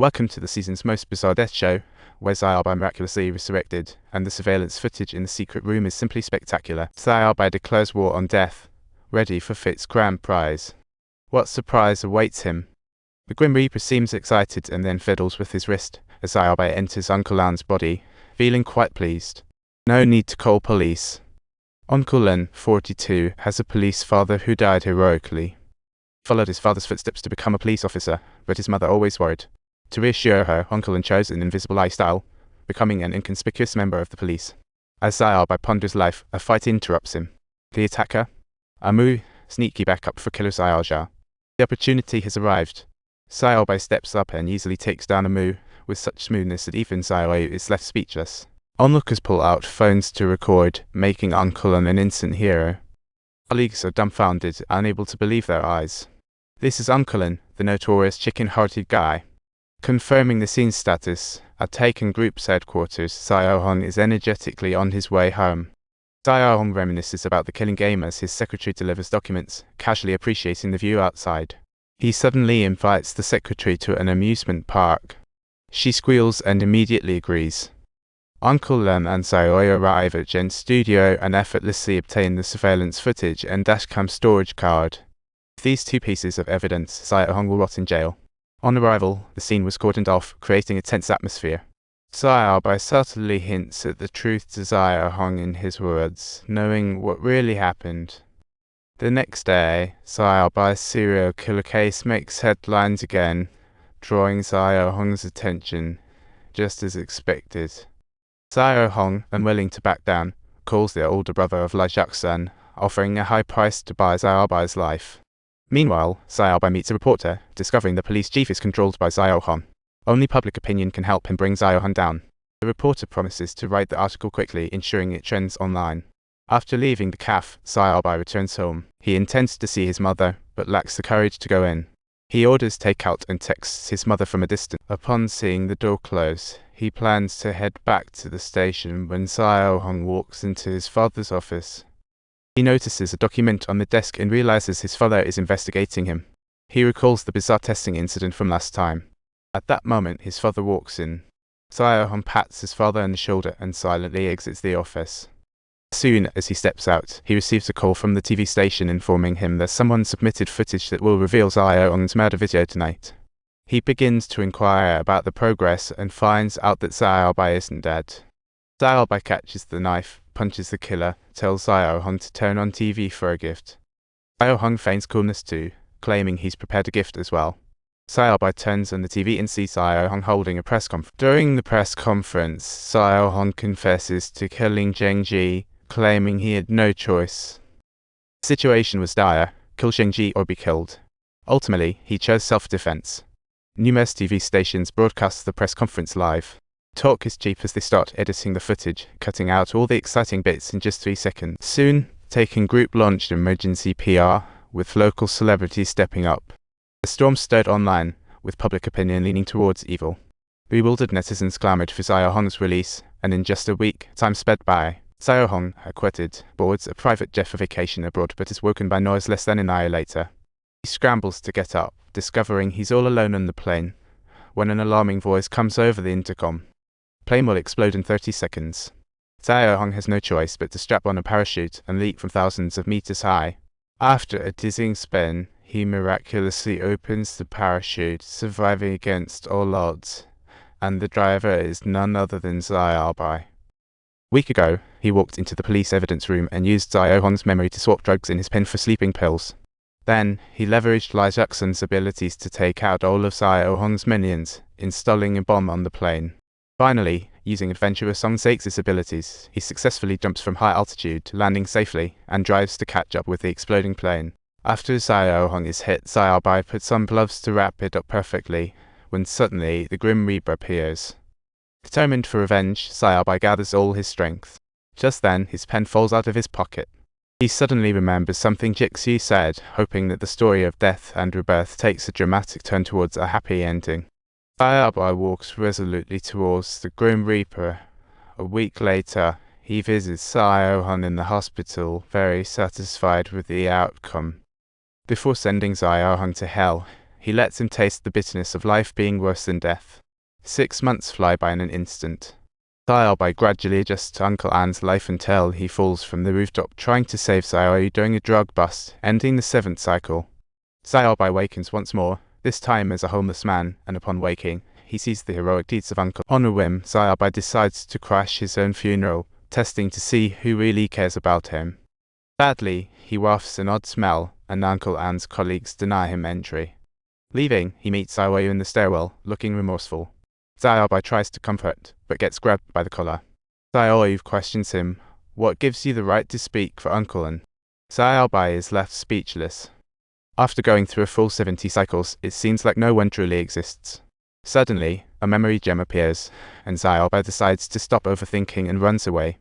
Welcome to the season's most bizarre death show, where Xiaobai miraculously resurrected, and the surveillance footage in the secret room is simply spectacular. Xiaobai declares war on death, ready for Fit's grand prize. What surprise awaits him? The Grim Reaper seems excited and then fiddles with his wrist as Xiaobai enters Uncle Lan's body, feeling quite pleased. No need to call police. Uncle Lan, 42, has a police father who died heroically. He followed his father's footsteps to become a police officer, but his mother always worried. To reassure her, Uncle Lan chose an invisible lifestyle, becoming an inconspicuous member of the police. As Xiaobai ponders life, a fight interrupts him. The attacker, Amu, sneaky backup for killer Xiaojia. The opportunity has arrived. Xiaobai steps up and easily takes down Amu, with such smoothness that even Xiaobai is left speechless. Onlookers pull out phones to record, making Uncle Lan an instant hero. Colleagues are dumbfounded, unable to believe their eyes. This is Uncle Lan, the notorious chicken-hearted guy. Confirming the scene status, at Taken Group's headquarters, Xiaohong is energetically on his way home. Xiaohong reminisces about the killing game as his secretary delivers documents, casually appreciating the view outside. He suddenly invites the secretary to an amusement park. She squeals and immediately agrees. Uncle Lan and Xiaobai arrive at Jen's studio and effortlessly obtain the surveillance footage and dashcam storage card. With these two pieces of evidence, Xiaohong will rot in jail. On arrival, the scene was cordoned off, creating a tense atmosphere. Xiaobai subtly hints at the truth to Xiaohong in his words, knowing what really happened. The next day, Xiaobai's serial killer case makes headlines again, drawing Xiaohong's attention, just as expected. Xiaohong, unwilling to back down, calls the older brother of Lai Jiaxun, offering a high price to buy Xiaobai's life. Meanwhile, Xiaobai meets a reporter, discovering the police chief is controlled by Xiaohong. Only public opinion can help him bring Xiaohong down. The reporter promises to write the article quickly, ensuring it trends online. After leaving the cafe, Xiaobai returns home. He intends to see his mother, but lacks the courage to go in. He orders takeout and texts his mother from a distance. Upon seeing the door close, he plans to head back to the station when Xiaohong walks into his father's office. He notices a document on the desk and realizes his father is investigating him. He recalls the bizarre testing incident from last time. At that moment, his father walks in. Xiaohong pats his father on the shoulder and silently exits the office. As soon as he steps out, he receives a call from the TV station informing him that someone submitted footage that will reveal Xiaohong's murder video tonight. He begins to inquire about the progress and finds out that Xiaobai isn't dead. Xiaobai catches the knife, punches the killer, tells Xiaohong to turn on TV for a gift. Xiaohong feigns coolness too, claiming he's prepared a gift as well. Xiaobai turns on the TV and sees Xiaohong holding a press conference. During the press conference, Xiaohong confesses to killing Zhengji, claiming he had no choice. The situation was dire: kill Zhengji or be killed. Ultimately, he chose self-defense. Numerous TV stations broadcast the press conference live. Talk is cheap as they start editing the footage, cutting out all the exciting bits in just 3 seconds. Soon, Taken Group launched emergency PR, with local celebrities stepping up. The storm stirred online, with public opinion leaning towards evil. Bewildered netizens clamored for Xiaohong's release, and in just a week, time sped by. Xiaohong, acquitted, boards a private jet for vacation abroad but is woken by noise less than an hour later. He scrambles to get up, discovering he's all alone on the plane, when an alarming voice comes over the intercom. Plane will explode in 30 seconds. Xiaohong has no choice but to strap on a parachute and leap from thousands of meters high. After a dizzying spin, he miraculously opens the parachute, surviving against all odds, and the driver is none other than Xiaobai. A week ago, he walked into the police evidence room and used Xiaohong's memory to swap drugs in his pen for sleeping pills. Then, he leveraged Lai Jiaxun's abilities to take out all of Xiaohong's minions, installing a bomb on the plane. Finally, using adventurous Song Seix's abilities, he successfully jumps from high altitude, landing safely, and drives to catch up with the exploding plane. After Xiaohong is hit, Xiaobai puts on gloves to wrap it up perfectly, when suddenly the Grim Reaper appears. Determined for revenge, Xiaobai gathers all his strength. Just then, his pen falls out of his pocket. He suddenly remembers something Jixi said, hoping that the story of death and rebirth takes a dramatic turn towards a happy ending. Xiaobai walks resolutely towards the Grim Reaper. A week later, he visits Xiaohong in the hospital, very satisfied with the outcome. Before sending Xiaohong to hell, He lets him taste the bitterness of life being worse than death. 6 months fly by in an instant. Sayalbai gradually adjusts to Uncle An's life until he falls from the rooftop trying to save Sayoi during a drug bust, ending the 7th cycle. Sayalbai awakens once more, this time as a homeless man, and upon waking, he sees the heroic deeds of Uncle. On a whim, Sayalbai decides to crash his own funeral, testing to see who really cares about him. Sadly, he wafts an odd smell, and Uncle An's colleagues deny him entry. Leaving, he meets Sayoi in the stairwell, looking remorseful. Sayalbai tries to comfort, but gets grabbed by the collar. Sayoi questions him, "What gives you the right to speak for Uncle An?" Sayalbai is left speechless. After going through a full 70 cycles, it seems like no one truly exists. Suddenly, a memory gem appears, and Sayalbai decides to stop overthinking and runs away.